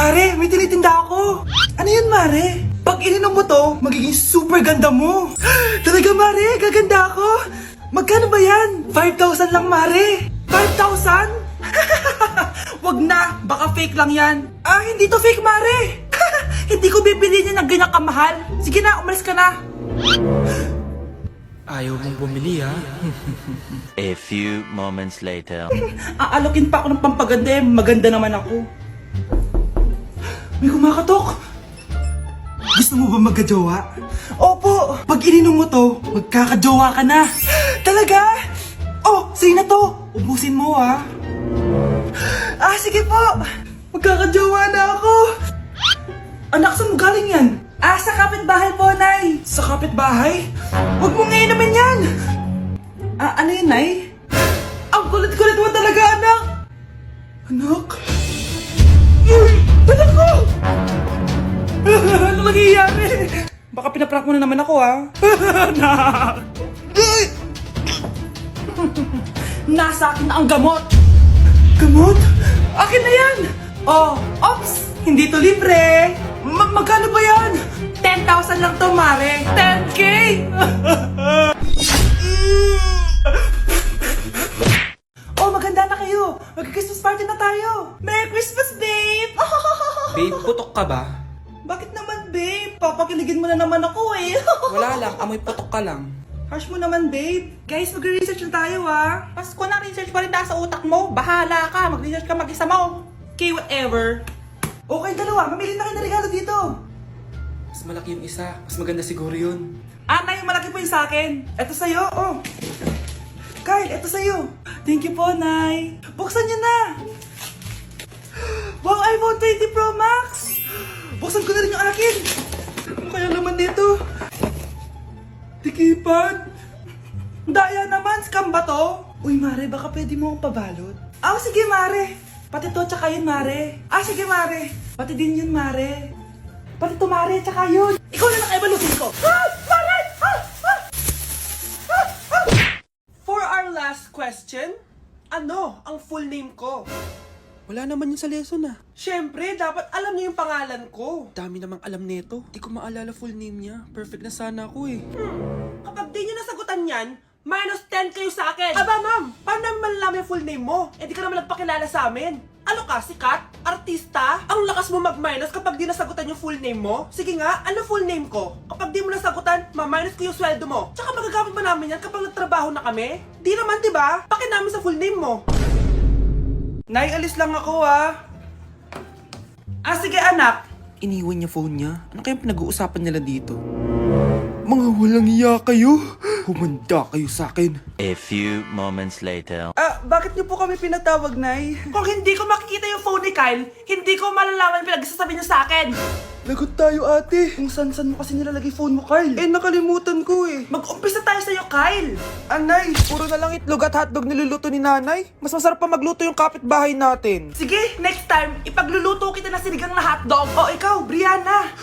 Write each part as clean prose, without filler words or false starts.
Mare, may tinitinda ako. Ano yun, Mare? Pag ininom mo to, magiging super ganda mo. Talaga, Mare, gaganda ako. Magkano ba yan? 5,000 lang, Mare. 5,000? Wag na, baka fake lang yan. Hindi to fake, Mare. Hindi ko bibili niya ng ganyan kamahal. Sige na, umalis ka na. Ayaw mong bumili, ha? A few moments later. Aalokin pa ako ng pampaganda, maganda naman ako. May kumakatok. Gusto mo ba magkajowa? Opo, pag ininom mo to, magkakajowa ka na. Talaga? Oh, sige na to. Ubusin mo, ha? Sige po. Magkakajowa na ako. Anak, saan mo galing yan? Sa kapitbahay po, Nay. Sa kapitbahay? Huwag mo ngayon naman yan. Ano yun, Nay? Ang kulit-kulit mo talaga, anak. Anak? Anak ko! Ano nangyayari? Baka pinaprank mo na naman ako, ha? Anak! Nasa akin na ang gamot. Gamot? Akin na yan! Ops! Hindi to libre! Magkano ba yan? 10,000 lang to, Mare. 10K! Maganda na kayo. Mag-Christmas party na tayo. Merry Christmas, babe! Babe, putok ka ba? Bakit naman, babe? Papakiligin mo na naman ako, eh. Wala lang, amoy putok ka lang. Harsh mo naman, babe. Guys, mag-research na tayo, ha? Pasko na, research pa rin nasa utak mo. Bahala ka, mag-research ka mag-isa mo. Okay, whatever. Okay, dalawa. Mamili na kayo ng regalo dito. Mas malaki yung isa, mas maganda siguro yun. Nay, malaki po yung sa akin. Ito sa'yo, Kyle, ito sa'yo. Thank you po, Nay. Buksan niyo na. Wow, iPhone 20 Pro Max. Buksan ko na rin yung akin. Ano kaya naman dito? Tikipan. Daya naman, scam ba to? Uy, Mare, baka pwede mo akong pabalot. Sige, Mare. Pati to, tsaka yun, Mare. Sige, Mare. Pati din yun, Mare. Pati to, Mare, tsaka yun. Ikaw na nakaibalutin ko. Mare! For our last question, ano ang full name ko? Wala naman yun sa lesson ah. Siyempre, dapat alam niyo yung pangalan ko. Dami namang alam nito. Di ko maalala full name niya. Perfect na sana ako eh. Kapag di niyo nasagutan yan, minus 10 kayo sa akin. Aba ma'am, paano namin malalaman yung full name mo? Di ka naman nagpakilala sa amin. Ano ka, sikat? Artista? Ang lakas mo mag-minus kapag di nasagutan yung full name mo? Sige nga, ano full name ko? Kapag di mo nasagutan, ma-minus ko yung sweldo mo. Tsaka magagamit ba namin yan kapag nagtrabaho na kami? Di naman, diba? Paki namin sa full name mo. Nay, alis lang ako, ha? Sige, anak. Iniwan niya phone niya. Ano kayang pinag-uusapan nila dito? Mga walang iya kayo. Humanda kayo sa akin. A few moments later. Bakit niyo po kami pinatawag, Nay? Kung hindi ko makikita yung phone ni Kyle, hindi ko malalaman yung pinagsasabi niya sa akin. Lagot tayo, ate. Kung san-san mo kasi nilalagay phone mo, Kyle. Nakalimutan ko, eh. Mag-umpisa tayo sa'yo, Kyle. Anay, puro na lang itlog at hotdog niluluto ni nanay. Mas masarap pa magluto yung kapitbahay natin. Sige, next time, ipagluluto kita ng sinigang na hotdog. Ikaw, Brianna.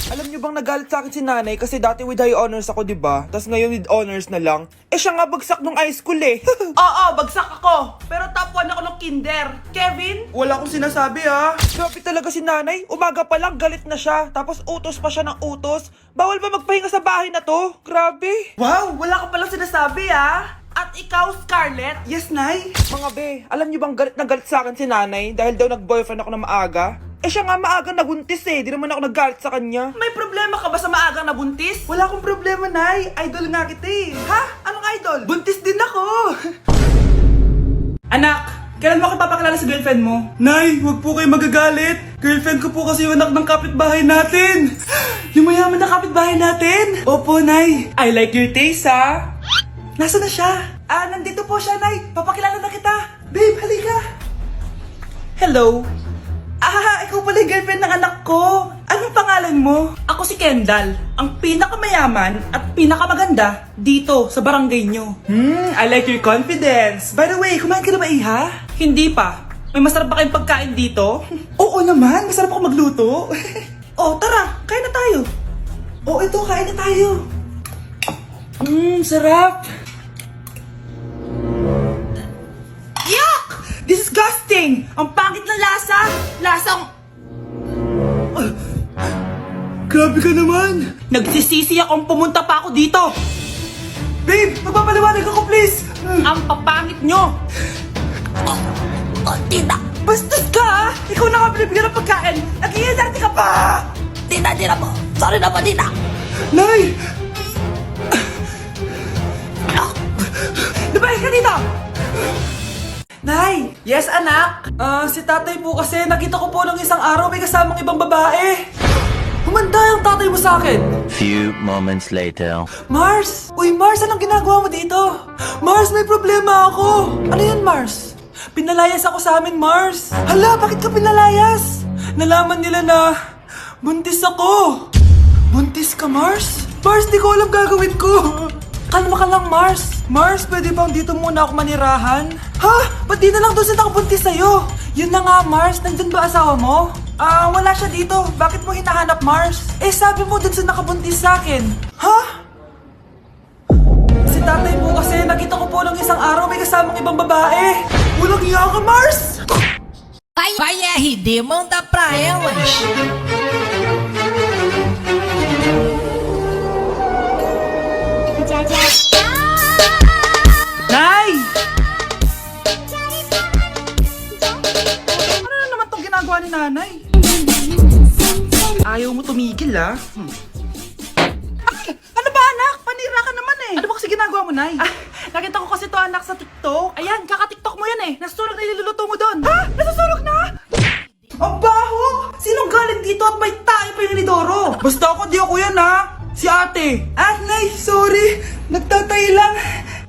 Alam niyo bang nagalit sa akin si nanay kasi dati with high honors ako, diba? Tapos ngayon with honors na lang. Siya nga bagsak nung high school eh. Oo, bagsak ako. Pero top 1 ako ng kinder. Kevin? Wala akong sinasabi, ha? Grabe talaga si nanay. Umaga pa lang galit na siya. Tapos utos pa siya ng utos. Bawal ba magpahinga sa bahay na to? Grabe. Wow, wala ka palang sinasabi, ha? At ikaw, Scarlett? Yes, Nay. Mga be, alam niyo bang galit na galit sa akin si nanay dahil daw nag-boyfriend ako na maaga? Siya nga maaga nabuntis eh. Di naman ako nagalit sa kanya. May problema ka ba sa maagang nabuntis? Wala akong problema, Nay. Idol nga kita, eh. Ha? Anong idol? Buntis din ako. Anak, kailan mo ako papakilala sa girlfriend mo? Nay, huwag po kayo magagalit. Girlfriend ko po kasi yung anak ng kapitbahay natin. Yung mayaman na kapitbahay natin. Opo, Nay. I like your taste, ha? Nasaan na siya? Nandito po siya, Nay. Papakilala na kita. Babe, halika. Hello. Ikaw pala yung girlfriend ng anak ko. Anong pangalan mo? Ako si Kendall, ang pinakamayaman at pinakamaganda dito sa barangay nyo. I like your confidence. By the way, kumain ka na ba, Iha? Hindi pa. May masarap ba kayong pagkain dito? Oo naman, masarap ako magluto. Tara, kain na tayo. Ito, kain na tayo. Sarap. Yuck! Disgusting! Ang pangit na lasa! Lasang... Grabe ka naman! Nagsisisi akong pumunta pa ako dito! Babe, magpapaliwanag ako please! Ang papangit nyo! Tita! Bastos ka ha! Ikaw na nga binibigyan ng pagkain! Nag-iinarte ka pa! Tita, tita po. Sorry na po, tita. Nay! Lumayas ka dito! Nay! Yes, anak? Si tatay po kasi nakita ko po ng isang araw may kasamang ibang babae. Humanda yung tatay mo sa akin. Few moments later. Mars! Uy, Mars, anong ginagawa mo dito? Mars, may problema ako. Ano yan, Mars? Pinalayas ako sa amin, Mars. Hala, bakit ka pinalayas? Nalaman nila na buntis ako. Buntis ka, Mars? Mars, di ko alam gagawin ko. Kalma ka lang, Mars. Mars, pwede bang dito muna ako manirahan? Ha? Ba't di na lang doon sa nakabuntis sa'yo? Yun na nga, Mars. Nandun ba asawa mo? Wala siya dito. Bakit mo hinahanap, Mars? Eh, sabi mo dun sa nakabuntis sa akin. Ha? Si tatay mo kasi nakita ko po ng isang araw may kasamang ibang babae. Walang iya ka, Mars! Vai RD, manda pra elas. Nay! Ano na naman tong ginagawa ni nanay? Ayaw mo tumigil, ah. Ay! Ano ba, anak? Panira ka naman eh. Ano ba kasi ginagawa mo, Nay? Nakita ko kasi to anak sa TikTok. Ayan, kaka-TikTok mo yan eh. Nasusunog na niluluto mo doon. Ha? Nasusunog na? Ang baho! Sinong galing dito at may tayo pa yung inidoro? Basta ako, di ako yan ha. Si ate. Nay, sorry. Nagtatay lang.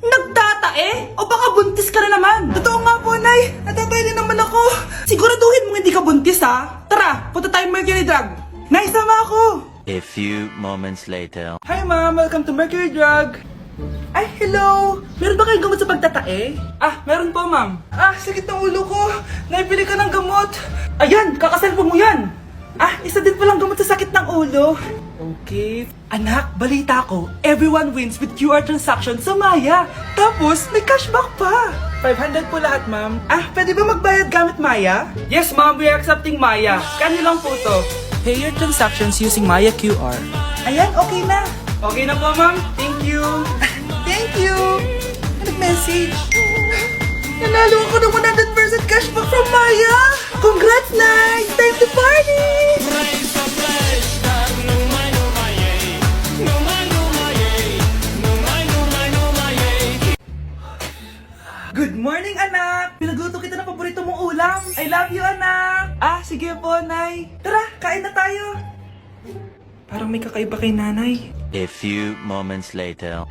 Nagtatae? O baka buntis ka na naman? Totoo nga po, Nay. Natatay din naman ako. Siguraduhin mo hindi ka buntis ha? Tara, punta tayo Mercury Drug. Nay, sama ako. A few moments later. Hi, Ma'am. Welcome to Mercury Drug. Ay, hello. Meron ba kayong gamot sa pagtatae? Meron po, Ma'am. Sakit ng ulo ko. Naibili ka ng gamot. Ayan, kakaselfon mo yan. Isa din palang gamot sa sakit ng ulo. Okay. Anak, balita ko, everyone wins with QR transaction sa Maya. Tapos, may cashback pa. 500 po lahat, Ma'am. Pwede ba magbayad gamit Maya? Yes, ma'am, we are accepting Maya. Kanya lang po to. Pay your transactions using Maya QR. Ayan, okay na. Okay na po, ma'am. Thank you. Thank you. Nag-message. Nanalo ako ng 100% cashback from Maya. Congrats, Nay. Time to party. Good morning, anak! Pinagluto kita ng paborito mong ulam. I love you, anak! Sige po, Nay. Tara, kain na tayo. Parang may kakaiba kay nanay. A few moments later.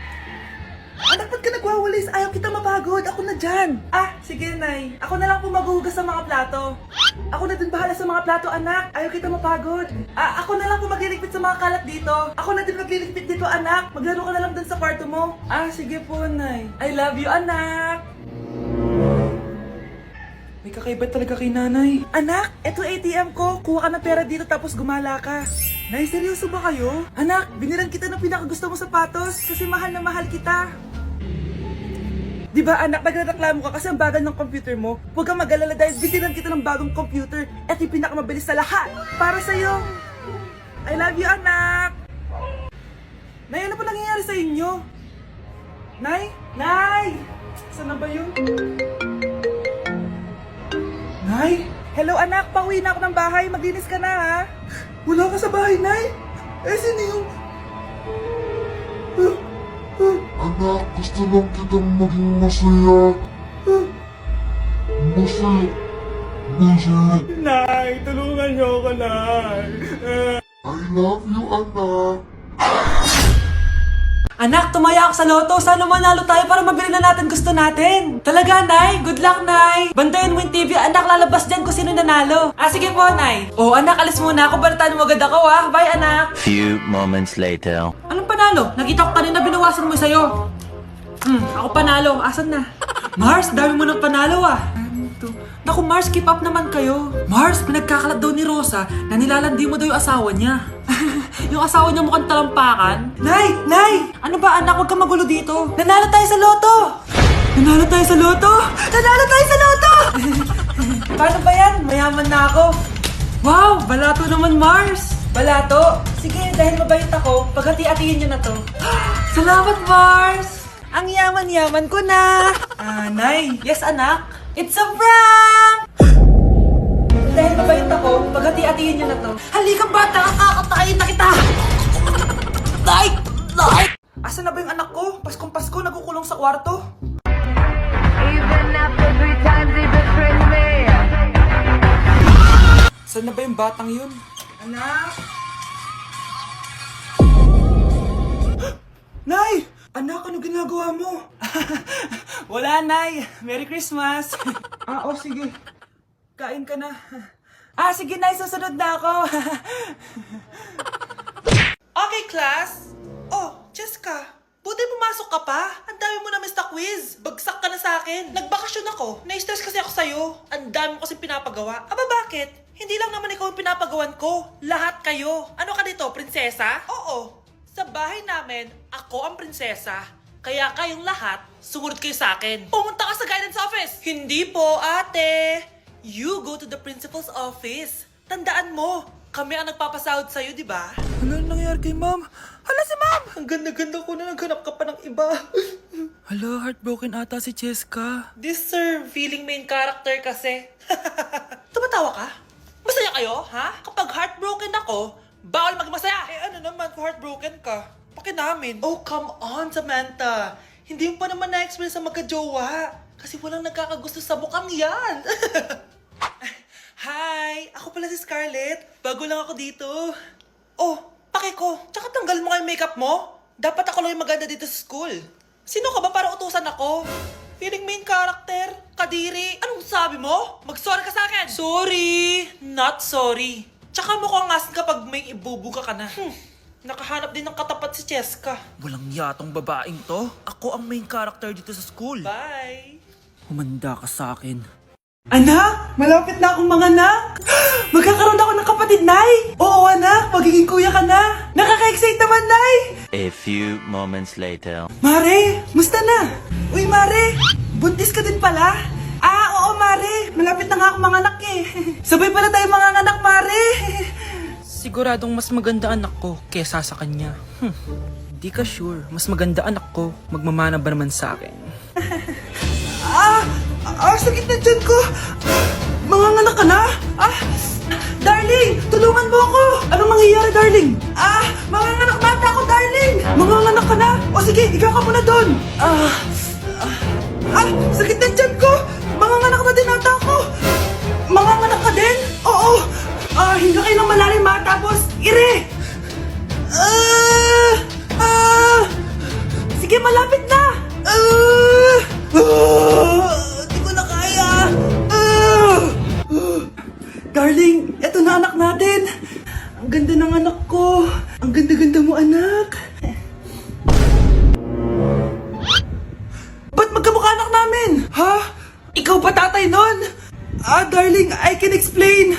Anak, ba't ka nagwawalis? Ayaw kita mapagod. Ako na dyan. Sige, Nay. Ako na lang po maghuhugas sa mga plato. Ako na din bahala sa mga plato, anak. Ayaw kita mapagod. Ako na lang po magliligpit sa mga kalat dito. Ako na din magliligpit dito, anak. Maglaro ka na lang dun sa kwarto mo. Sige po, Nay. I love you, anak. May kakaiba talaga kay nanay. Anak, eto ATM ko. Kuha ka ng pera dito tapos gumala ka. Nay, seryoso ba kayo? Anak, binilan kita ng pinakagusto mo sapatos kasi mahal na mahal kita. Di ba anak, nagreklamo ka kasi ang bagal ng computer mo? Huwag kang mag-alala dahil binilan kita ng bagong computer. Eto yung pinakamabilis sa lahat. Para sa'yo. I love you, anak. Nay, ano pa nangyayari sa inyo? Nay? Nay! Saan na ba yun? Nay? Hello anak, pauwi na ako ng bahay. Maglinis ka na ha. Wala ka sa bahay, Nay? Sino yung... Anak, gusto lang kitang maging masaya. Masaya. Nay, tulungan niyo ako, Nay. I love you, anak. Anak, tumaya ako sa loto. Sana manalo tayo para mabili na natin gusto natin. Talaga, Nay? Good luck, Nay. Bantayan mo yung TV. Anak, lalabas dyan kung sino nanalo. Sige po, Nay. Anak, alis muna ako. Balitaan mo agad ako, ha? Bye, anak. Few moments later. Anong panalo? Nakita ko kanina binawasan mo sa'yo. Ako panalo. Asan na? Mars, dami mo ng panalo, Naku, Mars, keep up naman kayo. Mars, pinagkakalat daw ni Rosa na nilalandi mo daw yung asawa niya. Yung asawa niya mukhang talampakan. Nay! Nay! Ano ba, anak? Huwag kang magulo dito. Nanalo tayo sa loto! Nanalo tayo sa loto! Nanalo tayo sa loto! Paano ba yan? Mayaman na ako. Wow! Balato naman, Mars! Balato? Sige, dahil mabait ako, paghati-hatiin niyo na to. Salamat, Mars! Ang yaman-yaman ko na! Nay, Yes, anak? It's a prank! Dahil mabait ako, paghati-hatiin niyo na to. Halika, bata! Kakatayin na kita! Nay! Nay! Asan na ba yung anak ko? Paskong Pasko, nagkukulong sa kwarto. Even after 3 times he betrayed me. Saan na ba yung batang yun? Anak! Nay! Anak, ano ginagawa mo? wala, Nay. Merry Christmas. Sige. Kain ka na. Sige, Nay. Susunod na ako. Okay, class. Oh, Jessica. Buti pumasok ka pa. Ang dami mo na miss na quiz. Bagsak ka na sa akin. Nagbakasyon ako. Na-stress kasi ako sa'yo. Ang dami mo kasi pinapagawa. Aba, bakit? Hindi lang naman ikaw ang pinapagawan ko. Lahat kayo. Ano ka dito, prinsesa? Oo. Sa bahay namin, ako ang prinsesa. Kaya kayong lahat, sumunod kayo sa akin. Pumunta ka sa guidance office. Hindi po, ate. You go to the principal's office. Tandaan mo, kami ang nagpapasahod sa'yo, di ba? Ano nangyari kay ma'am? Hala si ma'am! Ang ganda-ganda ko na naghanap ka pa ng iba. Hala, heartbroken ata si Cheska. This sir, feeling main character kasi. Tumatawa ka? Masaya kayo, ha? Kapag heartbroken ako, bawal maging masaya. Ano naman kung heartbroken ka? Pakinamin. Oh, come on, Samantha. Hindi mo pa naman na-experience ang magka-jowa. Kasi walang nagkakagusto sa bukang yan. Hi! Ako pala si Scarlett. Bago lang ako dito. Oh, pake ko. Tsaka tanggal mo nga yung makeup mo. Dapat ako lang yung maganda dito sa school. Sino ka ba para utusan ako? Feeling main character? Kadiri? Anong sabi mo? Mag-sorry ka sa akin! Sorry! Not sorry. Tsaka mukhang asin kapag may ibubuga ka na. Nakahanap din ng katapat si Cheska. Walang yatong babaeng to. Ako ang main character dito sa school. Bye! Humanda ka sa akin. Anak, malapit na akong manganak. Magkakaroon ako ng kapatid, Nay. Oo, anak. Magiging kuya ka na. Nakaka-excite naman, Nay. A few moments later. Mare, musta na? Uy, Mare, buntis ka din pala? Oo, Mare. Malapit na nga akong manganak eh. Sabay pala tayo manganganak, Mare. Siguradong mas maganda anak ko kesa sa kanya. Di ka sure. Mas maganda anak ko. Magmamana ba naman sa akin? Sakit na dyan ko. Manganganak ka na? Darling, tulungan mo ako. Anong mangyayari, darling? Manganganak bata ako, darling. Manganganak ka na? O sige, ikaw ka muna doon. Sakit na dyan ko. Manganganak na din ata ako. Manganganak ka din? Oo. Hinga kayo ng malalim ha, tapos ire. Sige, malapit na. Di ko na kaya. Darling, eto na anak natin. Ang ganda ng anak ko. Ang ganda-ganda mo, anak. Ba't magkamukha anak namin? Ha? Ikaw ba tatay nun? Darling, I can explain.